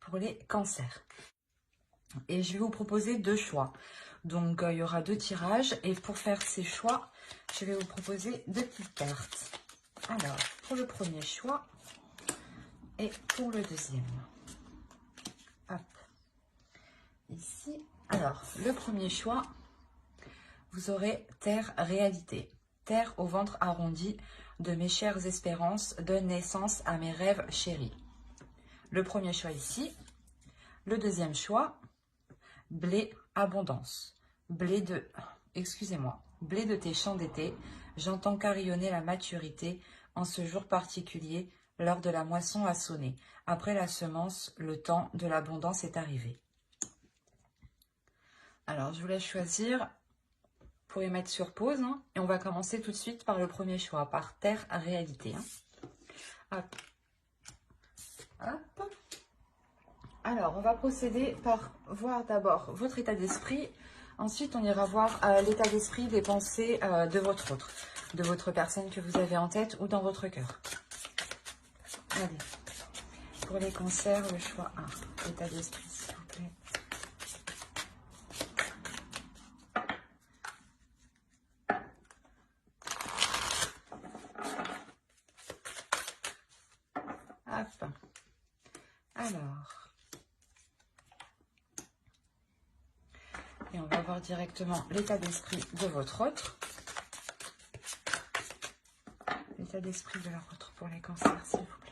pour les cancers. Et je vais vous proposer 2 choix. Donc, il y aura 2 tirages. Et pour faire ces choix, je vais vous proposer 2 petites cartes. Alors, pour le premier choix et pour le deuxième. Hop. Ici. Alors, le premier choix, vous aurez Terre réalité. Terre au ventre arrondi de mes chères espérances donne naissance à mes rêves chéris. Le premier choix ici. Le deuxième choix, blé abondance. Blé de, excusez-moi, blé de tes champs d'été, j'entends carillonner la maturité en ce jour particulier, l'heure de la moisson a sonné. Après la semence, le temps de l'abondance est arrivé. Alors, je vous laisse choisir. Vous pouvez mettre sur pause. Et on va commencer tout de suite par le premier choix, par Terre réalité. Hop. Hop. Alors, on va procéder par voir d'abord votre état d'esprit. Ensuite, on ira voir l'état d'esprit des pensées de votre personne que vous avez en tête ou dans votre cœur. Allez, pour les cancers, le choix 1. État d'esprit, s'il vous plaît. Hop. Alors. Et on va voir directement l'état d'esprit de votre autre. L'état d'esprit de leur autre pour les cancers, s'il vous plaît.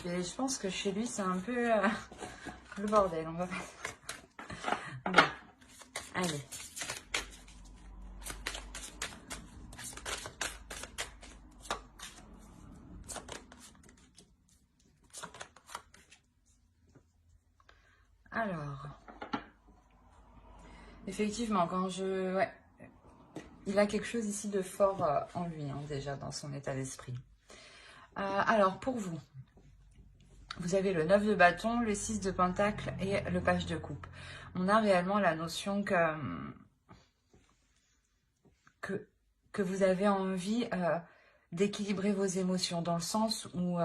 Et je pense que chez lui, c'est un peu le bordel. On va pas... Bon, allez. Alors, effectivement, quand je... Ouais, il a quelque chose ici de fort en lui, déjà, dans son état d'esprit. Alors, pour vous, vous avez le 9 de bâton, le 6 de pentacle et le page de coupe. On a réellement la notion que vous avez envie d'équilibrer vos émotions, dans le sens où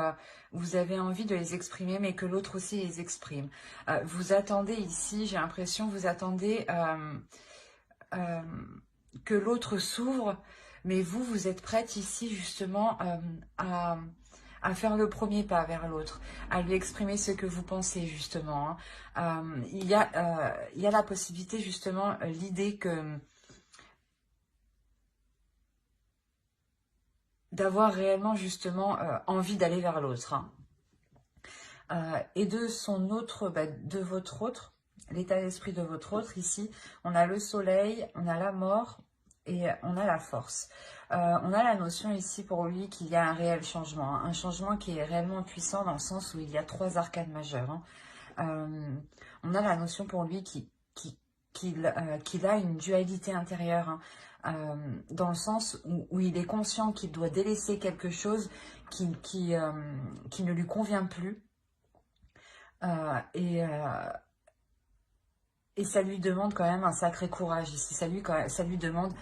vous avez envie de les exprimer, mais que l'autre aussi les exprime. Vous attendez ici, j'ai l'impression, vous attendez que l'autre s'ouvre, mais vous êtes prête ici justement à faire le premier pas vers l'autre, à lui exprimer ce que vous pensez justement. Il y a la possibilité justement, l'idée que d'avoir réellement justement envie d'aller vers l'autre. Et de son autre, de votre autre, l'état d'esprit de votre autre, ici, on a le soleil, on a la mort et on a la force. On a la notion ici pour lui qu'il y a un réel changement, un changement qui est réellement puissant dans le sens où il y a 3 arcanes majeures. On a la notion pour lui qu'il a une dualité intérieure, dans le sens où il est conscient qu'il doit délaisser quelque chose qui ne lui convient plus. Et ça lui demande quand même un sacré courage ici, ça lui demande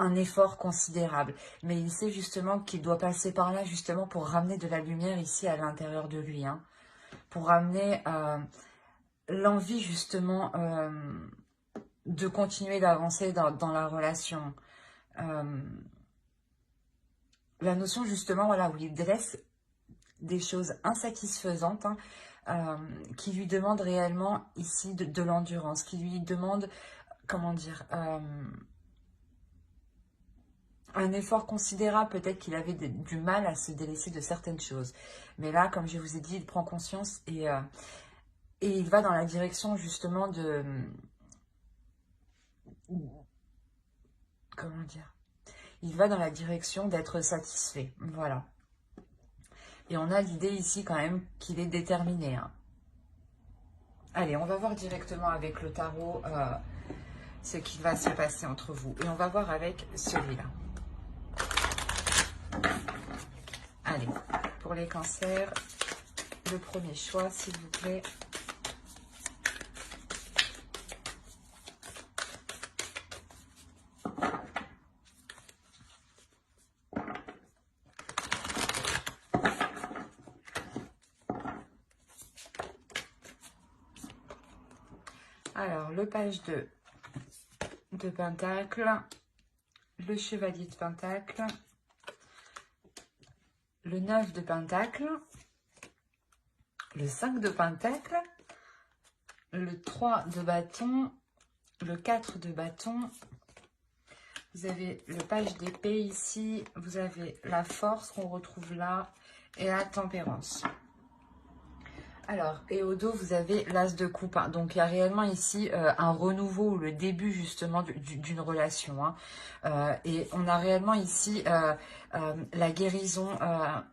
un effort considérable. Mais il sait justement qu'il doit passer par là justement pour ramener de la lumière ici à l'intérieur de lui, pour ramener l'envie justement de continuer d'avancer dans la relation. La notion justement, voilà, où il délaisse des choses insatisfaisantes, qui lui demandent réellement ici de l'endurance, qui lui demandent, comment dire, un effort considérable. Peut-être qu'il avait du mal à se délaisser de certaines choses. Mais là, comme je vous ai dit, il prend conscience et il va dans la direction justement de... Comment dire? Il va dans la direction d'être satisfait. Voilà. Et on a l'idée ici quand même qu'il est déterminé. Allez, on va voir directement avec le tarot ce qui va se passer entre vous. Et on va voir avec celui-là. Allez, pour les cancers, le premier choix, s'il vous plaît. Alors, le page de Pentacle, le chevalier de Pentacle, le 9 de Pentacle, le 5 de Pentacle, le 3 de bâton, le 4 de bâton, vous avez le page d'épée ici, vous avez la force qu'on retrouve là et la tempérance. Alors, et au dos, vous avez l'as de coupe. Hein. Donc, il y a réellement ici un renouveau ou le début justement d'une relation. Hein. Et on a réellement ici la guérison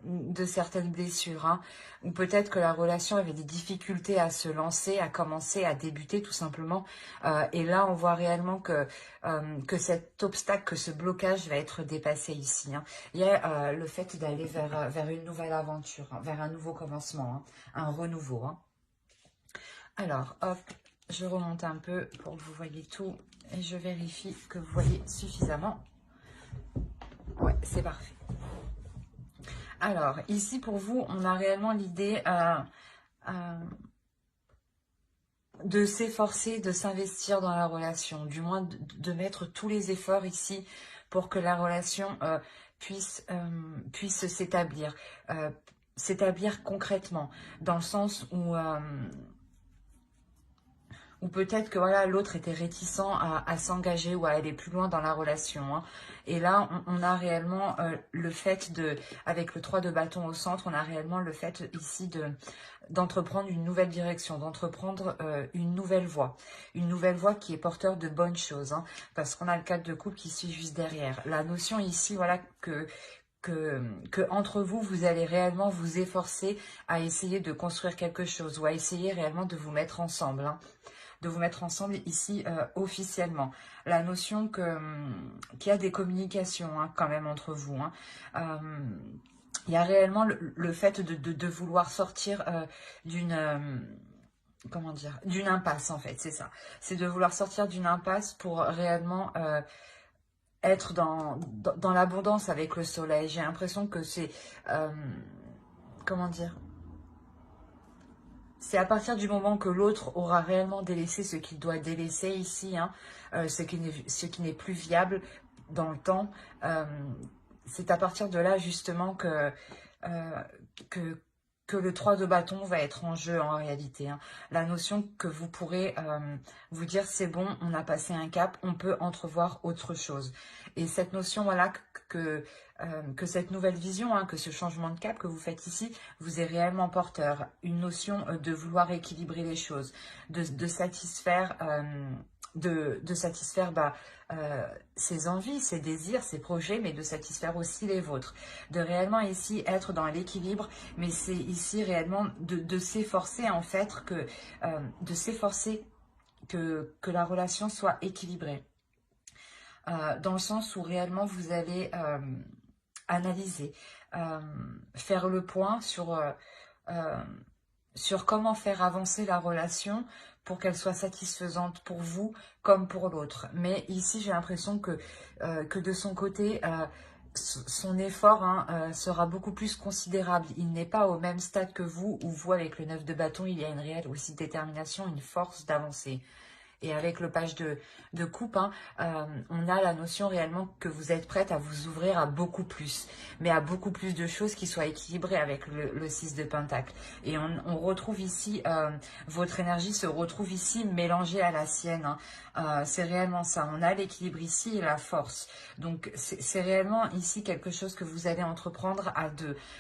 de certaines blessures. Hein, ou peut-être que la relation avait des difficultés à se lancer, à commencer, à débuter tout simplement. Et là, on voit réellement que cet obstacle, que ce blocage va être dépassé ici. Hein. Il y a le fait d'aller vers une nouvelle aventure, hein, vers un nouveau commencement, hein, un renouveau. Hein. Alors, hop, je remonte un peu pour que vous voyez tout et je vérifie que vous voyez suffisamment. Ouais, c'est parfait. Alors, ici pour vous, on a réellement l'idée de s'efforcer, de s'investir dans la relation, du moins de mettre tous les efforts ici pour que la relation puisse s'établir. S'établir concrètement, dans le sens où peut-être que voilà, l'autre était réticent à s'engager ou à aller plus loin dans la relation. Hein. Et là, on a réellement le fait avec le 3 de bâton au centre, on a réellement le fait ici d'entreprendre une nouvelle direction, d'entreprendre une nouvelle voie qui est porteur de bonnes choses. Hein, parce qu'on a le 4 de coupe qui suit juste derrière. La notion ici, voilà, que entre vous, vous allez réellement vous efforcer à essayer de construire quelque chose ou à essayer réellement de vous mettre ensemble. Hein, de vous mettre ensemble ici officiellement. La notion qu'il y a des communications hein, quand même entre vous. Hein. Il y a réellement le fait de vouloir sortir d'une... comment dire, d'une impasse en fait, c'est ça. C'est de vouloir sortir d'une impasse pour réellement être dans l'abondance avec le soleil. J'ai l'impression que c'est... comment dire, c'est à partir du moment que l'autre aura réellement délaissé ce qu'il doit délaisser ici, hein, ce qui n'est plus viable dans le temps, c'est à partir de là justement que, le 3 de bâton va être en jeu en réalité. Hein. La notion que vous pourrez vous dire c'est bon, on a passé un cap, on peut entrevoir autre chose. Et cette notion, voilà, que cette nouvelle vision, hein, que ce changement de cap que vous faites ici, vous est réellement porteur. Une notion de vouloir équilibrer les choses, de satisfaire... satisfaire ses envies, ses désirs, ses projets, mais de satisfaire aussi les vôtres. De réellement ici être dans l'équilibre, mais c'est ici réellement de s'efforcer en fait de s'efforcer que la relation soit équilibrée. Dans le sens où réellement vous allez analyser, faire le point sur comment faire avancer la relation pour qu'elle soit satisfaisante pour vous comme pour l'autre. Mais ici, j'ai l'impression que de son côté, son effort hein, sera beaucoup plus considérable. Il n'est pas au même stade que vous, où vous, avec le 9 de bâton, il y a une réelle aussi détermination, une force d'avancer. Et avec le page de coupe, hein, on a la notion réellement que vous êtes prête à vous ouvrir à beaucoup plus. Mais à beaucoup plus de choses qui soient équilibrées avec le 6 de pentacle. Et on retrouve ici, votre énergie se retrouve ici mélangée à la sienne. Hein. C'est réellement ça. On a l'équilibre ici et la force. Donc c'est réellement ici quelque chose que vous allez entreprendre à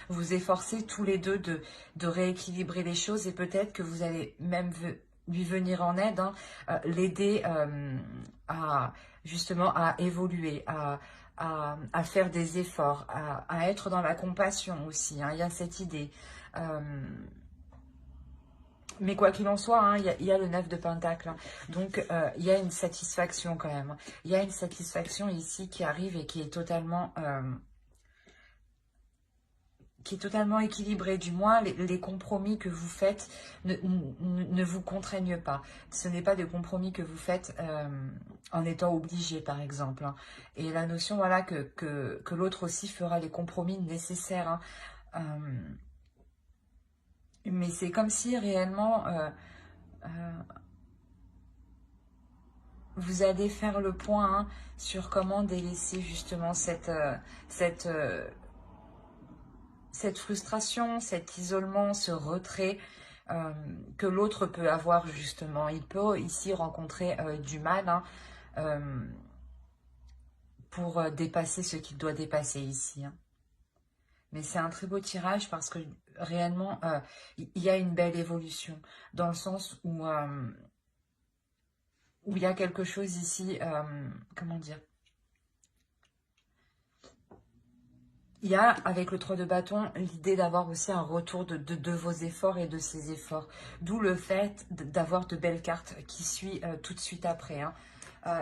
vous efforcer tous les deux de rééquilibrer les choses. Et peut-être que vous allez même lui venir en aide, hein, l'aider justement à évoluer, à faire des efforts, à être dans la compassion aussi. Hein, il y a cette idée. Mais quoi qu'il en soit, hein, il y a le 9 de pentacle. Hein, donc, il y a une satisfaction quand même. Il y a une satisfaction ici qui arrive et qui est totalement... équilibré, du moins les compromis que vous faites ne vous contraignent pas. Ce n'est pas des compromis que vous faites en étant obligé, par exemple. Hein. Et la notion, voilà, que l'autre aussi fera les compromis nécessaires. Hein. Mais c'est comme si réellement vous allez faire le point hein, sur comment délaisser justement cette frustration, cet isolement, ce retrait que l'autre peut avoir justement. Il peut ici rencontrer du mal hein, pour dépasser ce qu'il doit dépasser ici. Hein. Mais c'est un très beau tirage parce que réellement, il y a une belle évolution dans le sens où il y a quelque chose ici, comment dire, il y a, avec le 3 de bâton, l'idée d'avoir aussi un retour de vos efforts et de ses efforts. D'où le fait d'avoir de belles cartes qui suivent tout de suite après. Hein.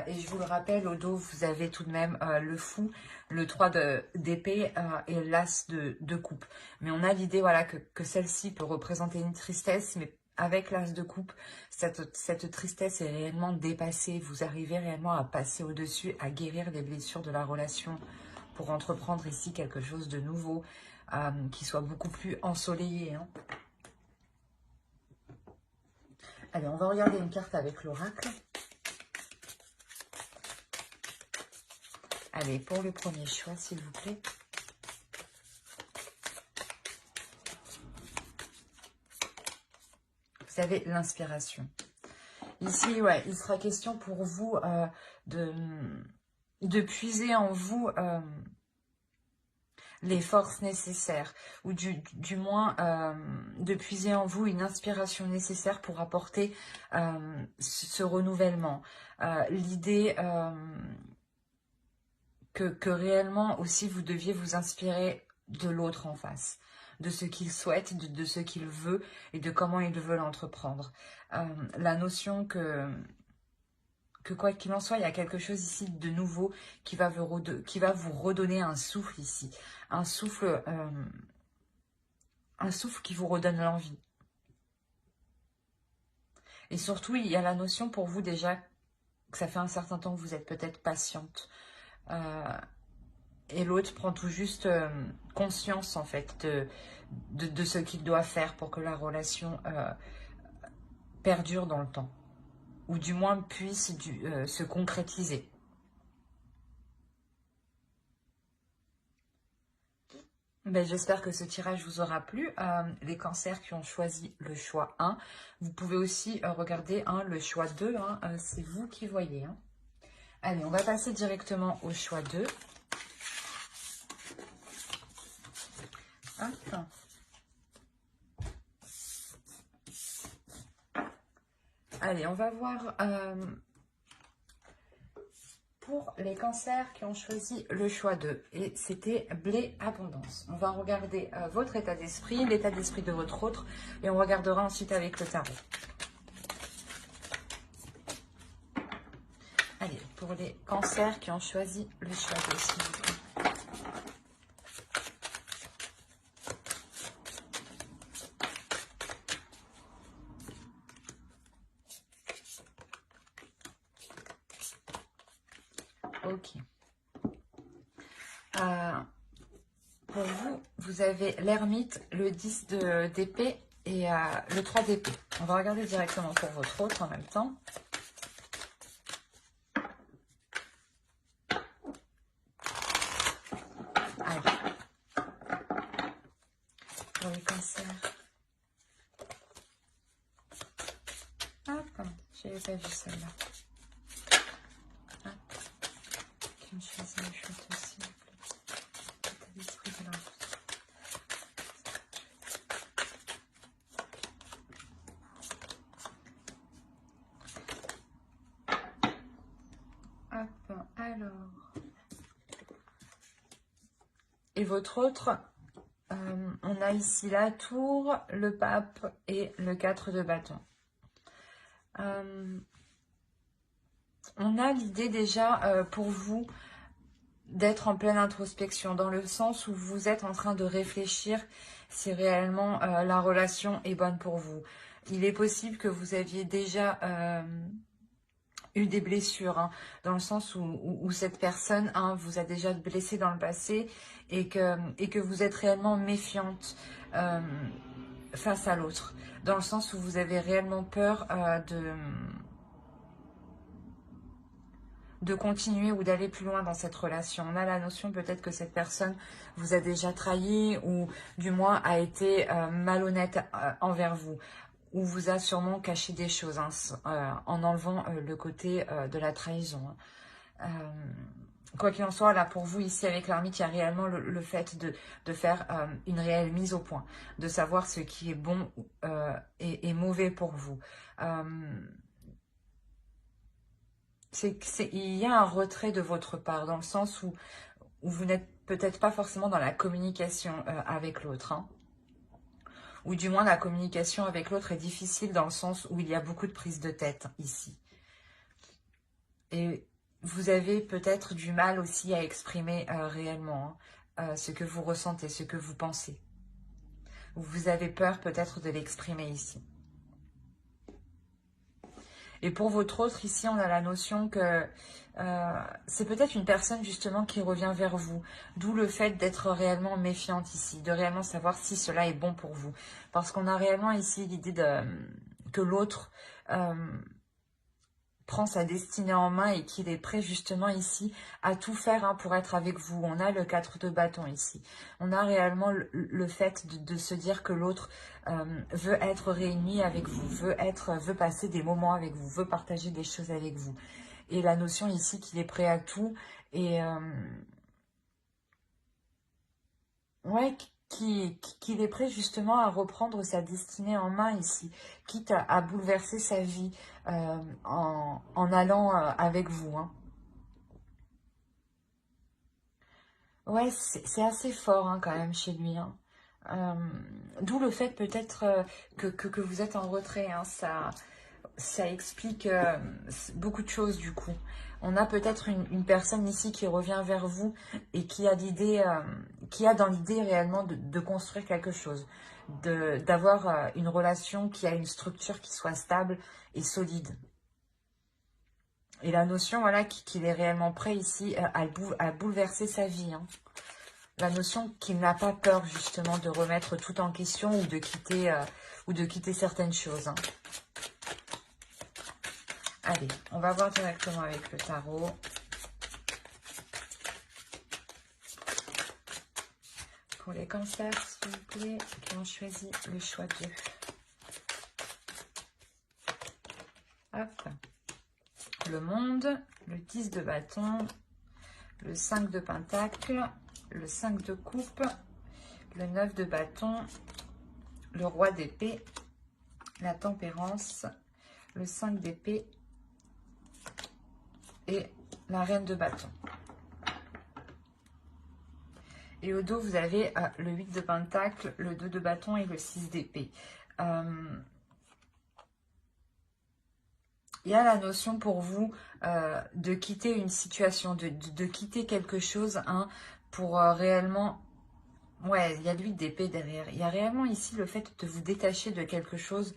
Et je vous le rappelle, au dos, vous avez tout de même le fou, le 3 d'épée et l'as de coupe. Mais on a l'idée voilà, que celle-ci peut représenter une tristesse, mais avec l'as de coupe, cette tristesse est réellement dépassée. Vous arrivez réellement à passer au-dessus, à guérir les blessures de la relation pour entreprendre ici quelque chose de nouveau, qui soit beaucoup plus ensoleillé. Hein. Allez, on va regarder une carte avec l'oracle. Allez, pour le premier choix, s'il vous plaît. Vous avez l'inspiration. Ici, ouais, il sera question pour vous de puiser en vous les forces nécessaires, ou du moins de puiser en vous une inspiration nécessaire pour apporter ce renouvellement. L'idée que réellement aussi vous deviez vous inspirer de l'autre en face, de ce qu'il souhaite, de ce qu'il veut et de comment il veut l'entreprendre. La notion que quoi qu'il en soit, il y a quelque chose ici de nouveau qui va vous redonner un souffle ici. Un souffle qui vous redonne l'envie. Et surtout, il y a la notion pour vous déjà que ça fait un certain temps que vous êtes peut-être patiente. Et l'autre prend tout juste conscience en fait de ce qu'il doit faire pour que la relation perdure dans le temps. Ou du moins puisse se concrétiser. Ben, j'espère que ce tirage vous aura plu. Les cancers qui ont choisi le choix 1, vous pouvez aussi regarder le choix 2, hein, c'est vous qui voyez. Hein. Allez, on va passer directement au choix 2. Hop. Allez, on va voir pour les cancers qui ont choisi le choix 2. Et c'était blé abondance. On va regarder votre état d'esprit, l'état d'esprit de votre autre. Et on regardera ensuite avec le tarot. Allez, pour les cancers qui ont choisi le choix 2, s'il vous plaît. Ok. Pour vous, vous avez l'ermite, le 10 d'épée et le 3 d'épée. On va regarder directement pour votre autre en même temps. Allez. Pour les cancers. Hop, je n'avais pas vu celle-là. Qui ont choisi le choix aussi. L'état d'esprit de leur Hop, alors. Et votre autre, on a ici la tour, le pape et le 4 de bâton. On a l'idée déjà pour vous d'être en pleine introspection, dans le sens où vous êtes en train de réfléchir si réellement la relation est bonne pour vous. Il est possible que vous aviez déjà eu des blessures, hein, dans le sens où cette personne vous a déjà blessé dans le passé et que vous êtes réellement méfiante face à l'autre, dans le sens où vous avez réellement peur de continuer ou d'aller plus loin dans cette relation. On a la notion peut-être que cette personne vous a déjà trahi ou du moins a été malhonnête envers vous, ou vous a sûrement caché des choses en enlevant le côté de la trahison. Quoi qu'il en soit, là pour vous ici avec l'ermite, il y a réellement le fait de faire une réelle mise au point, de savoir ce qui est bon et mauvais pour vous. Il y a un retrait de votre part, dans le sens où vous n'êtes peut-être pas forcément dans la communication avec l'autre. Hein. Ou du moins, la communication avec l'autre est difficile dans le sens où il y a beaucoup de prise de tête ici. Et vous avez peut-être du mal aussi à exprimer réellement ce que vous ressentez, ce que vous pensez. Vous avez peur peut-être de l'exprimer ici. Et pour votre autre, ici, on a la notion que c'est peut-être une personne justement qui revient vers vous. D'où le fait d'être réellement méfiante ici, de réellement savoir si cela est bon pour vous. Parce qu'on a réellement ici l'idée que l'autre prend sa destinée en main et qu'il est prêt justement ici à tout faire pour être avec vous. On a le 4 de bâton ici. On a réellement le fait de se dire que l'autre veut être réuni avec vous, veut passer des moments avec vous, veut partager des choses avec vous. Et la notion ici qu'il est prêt à tout et ouais, qu'il est prêt justement à reprendre sa destinée en main ici, quitte à bouleverser sa vie en allant avec vous. Hein. Ouais, c'est assez fort quand même chez lui. Hein. D'où le fait peut-être que vous êtes en retrait. Hein. Ça explique beaucoup de choses du coup. On a peut-être une personne ici qui revient vers vous et qui a l'idée, qui a dans l'idée réellement de construire quelque chose, d'avoir une relation qui a une structure qui soit stable et solide. Et la notion, voilà, qu'il est réellement prêt ici à bouleverser sa vie. Hein. La notion qu'il n'a pas peur justement de remettre tout en question ou de quitter certaines choses. Hein. Allez, on va voir directement avec le tarot. Pour les cancers, s'il vous plaît, qui ont choisi le choix 2. Hop. Le monde, le 10 de bâton, le 5 de pentacle, le 5 de coupe, le 9 de bâton, le roi d'épée, la tempérance, le 5 d'épée et la reine de bâton. Et au dos, vous avez le 8 de pentacle, le 2 de bâton et le 6 d'épée. Il y a la notion pour vous de quitter une situation, de quitter quelque chose pour réellement... Ouais, il y a le 8 d'épée derrière. Il y a réellement ici le fait de vous détacher de quelque chose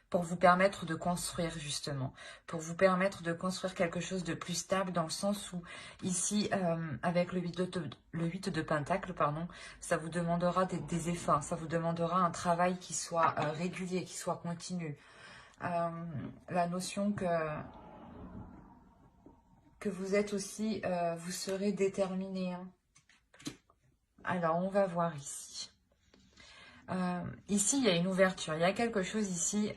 pour vous permettre de construire justement, pour vous permettre de construire quelque chose de plus stable dans le sens où ici, avec le 8 de pentacle, pardon, ça vous demandera des efforts, ça vous demandera un travail qui soit régulier, qui soit continu. La notion que vous êtes aussi, vous serez déterminé. Hein. Alors, on va voir ici. Ici, il y a une ouverture. Il y a quelque chose ici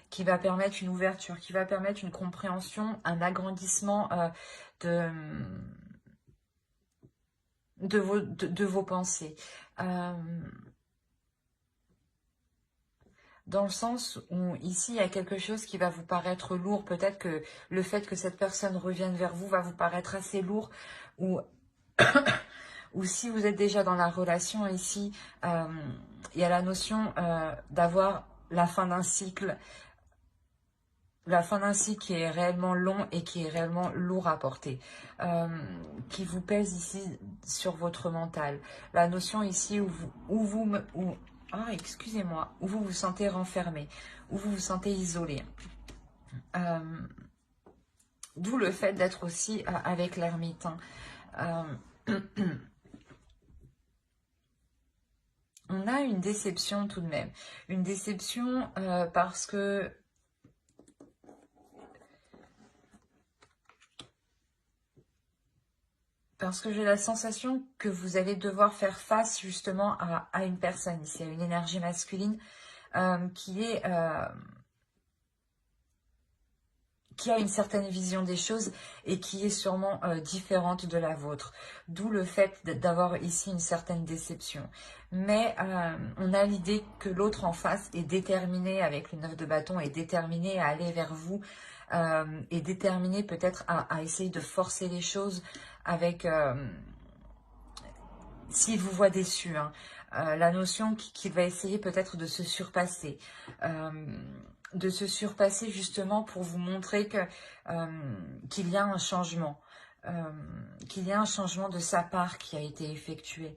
qui va permettre une ouverture, qui va permettre une compréhension, un agrandissement de vos pensées. Dans le sens où ici, il y a quelque chose qui va vous paraître lourd. Peut-être que le fait que cette personne revienne vers vous va vous paraître assez lourd. Ou, ou si vous êtes déjà dans la relation ici, il y a la notion d'avoir la fin d'un cycle. La fin d'un cycle qui est réellement long et qui est réellement lourd à porter. Qui vous pèse ici sur votre mental. La notion ici excusez-moi, où vous vous sentez renfermé, où vous vous sentez isolé. D'où le fait d'être aussi avec l'ermite. On a une déception tout de même. Une déception parce que Parce que j'ai la sensation que vous allez devoir faire face justement à une personne ici, à une énergie masculine qui a une certaine vision des choses et qui est sûrement différente de la vôtre. D'où le fait d'avoir ici une certaine déception. Mais on a l'idée que l'autre en face est déterminé, avec le 9 de bâton, est déterminé à aller vers vous, est déterminé peut-être à essayer de forcer les choses avec... s'il vous voit déçu, hein, la notion qu'il va essayer peut-être de se surpasser. De se surpasser justement pour vous montrer que qu'il y a un changement. Qu'il y a un changement de sa part qui a été effectué.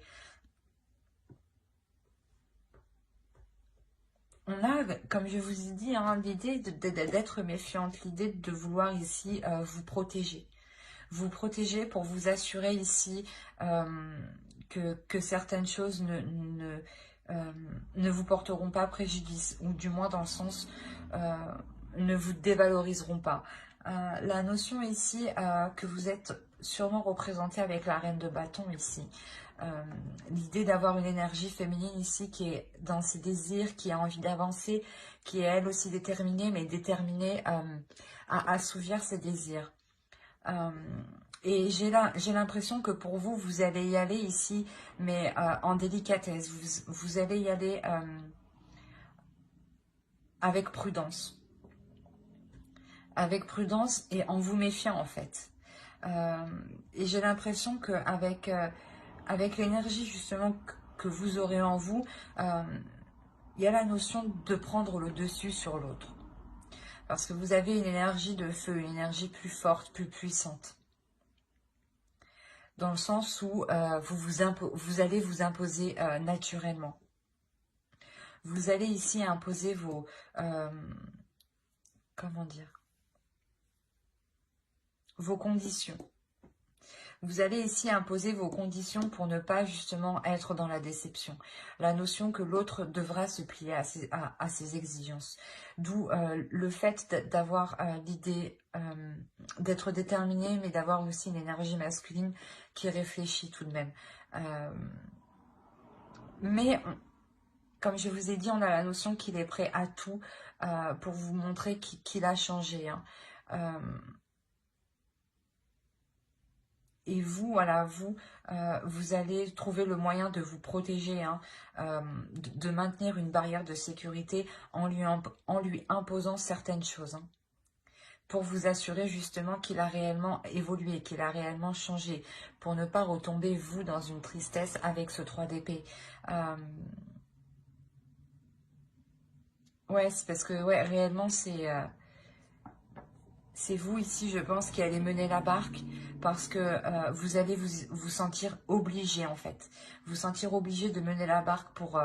On a, comme je vous ai dit, hein, l'idée d'être méfiante, l'idée de vouloir ici vous protéger. Vous protéger pour vous assurer ici que certaines choses ne vous porteront pas préjudice, ou du moins dans le sens ne vous dévaloriseront pas. La notion ici que vous êtes sûrement représenté avec la reine de bâton ici. L'idée d'avoir une énergie féminine ici qui est dans ses désirs, qui a envie d'avancer, qui est elle aussi déterminée, mais déterminée à assouvir ses désirs. Et j'ai l'impression que pour vous, vous allez y aller ici, mais en délicatesse. Vous allez y aller avec prudence. Avec prudence et en vous méfiant en fait. Et j'ai l'impression qu'avec avec l'énergie justement que vous aurez en vous, il y a la notion de prendre le dessus sur l'autre. Parce que vous avez une énergie de feu, une énergie plus forte, plus puissante. Dans le sens où vous allez vous imposer naturellement. Vous allez ici imposer vos... comment dire, vos conditions. Vous allez ici imposer vos conditions pour ne pas justement être dans la déception. La notion que l'autre devra se plier à ses exigences. D'où le fait d'avoir l'idée d'être déterminé, mais d'avoir aussi une énergie masculine qui réfléchit tout de même. Mais, comme je vous ai dit, on a la notion qu'il est prêt à tout pour vous montrer qu'il a changé. Hein. Et vous, voilà, vous allez trouver le moyen de vous protéger, hein, de maintenir une barrière de sécurité en lui imposant certaines choses. Hein, pour vous assurer justement qu'il a réellement évolué, qu'il a réellement changé, pour ne pas retomber, vous, dans une tristesse avec ce 3 d'épée. Ouais, c'est parce que, ouais, réellement, c'est vous ici, je pense, qui allez mener la barque parce que vous allez vous sentir obligé, en fait. Vous sentir obligé de mener la barque pour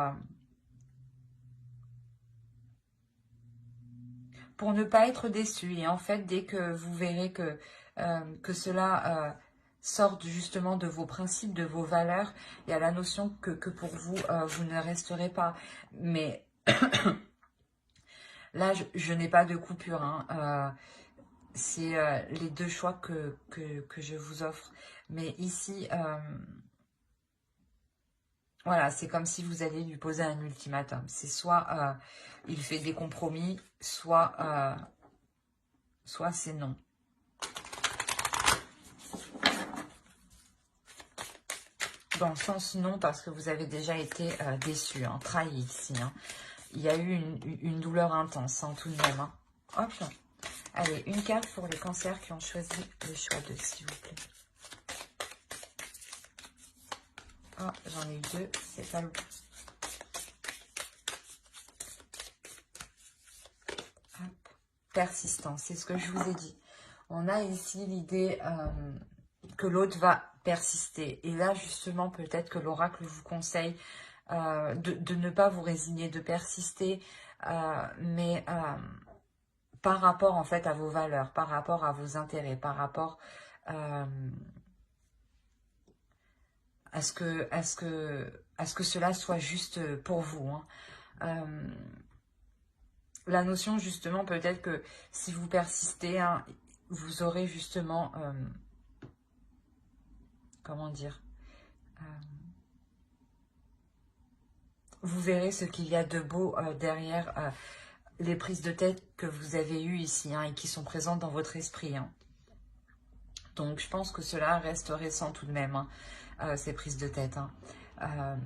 ne pas être déçu. Et en fait, dès que vous verrez que cela sorte justement de vos principes, de vos valeurs, il y a la notion que pour vous, vous ne resterez pas. Mais là, je n'ai pas de coupure, hein. C'est les deux choix que je vous offre. Mais ici, voilà, c'est comme si vous alliez lui poser un ultimatum. C'est soit il fait des compromis, soit c'est non. Dans le sens non, parce que vous avez déjà été déçu, hein, trahi ici. Hein. Il y a eu une douleur intense, hein, tout de même. Hein. Hop. Allez, une carte pour les cancers qui ont choisi le choix de, s'il vous plaît. Ah, j'en ai eu deux, c'est pas le bon. Persistance, c'est ce que je vous ai dit. On a ici l'idée que l'autre va persister. Et là, justement, peut-être que l'oracle vous conseille de ne pas vous résigner, de persister, mais par rapport, en fait, à vos valeurs, par rapport à vos intérêts, par rapport à ce que cela soit juste pour vous. Hein. La notion, justement, peut-être que si vous persistez, hein, vous aurez justement comment dire, vous verrez ce qu'il y a de beau derrière les prises de tête que vous avez eues ici, hein, et qui sont présentes dans votre esprit. Hein. Donc, je pense que cela reste récent tout de même, hein, ces prises de tête. Hein.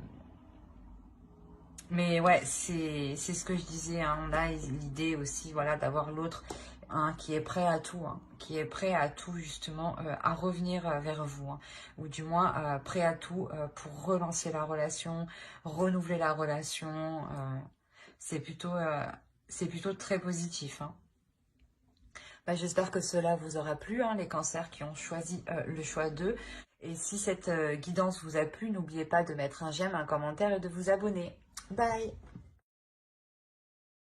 Mais ouais, c'est ce que je disais, hein, on a l'idée aussi, voilà, d'avoir l'autre, hein, qui est prêt à tout, hein, qui est prêt à tout justement, à revenir vers vous, hein, ou du moins prêt à tout pour relancer la relation, renouveler la relation. C'est plutôt très positif. Hein. Bah, j'espère que cela vous aura plu, hein, les cancers qui ont choisi le choix d'eux. Et si cette guidance vous a plu, n'oubliez pas de mettre un j'aime, un commentaire et de vous abonner. Bye!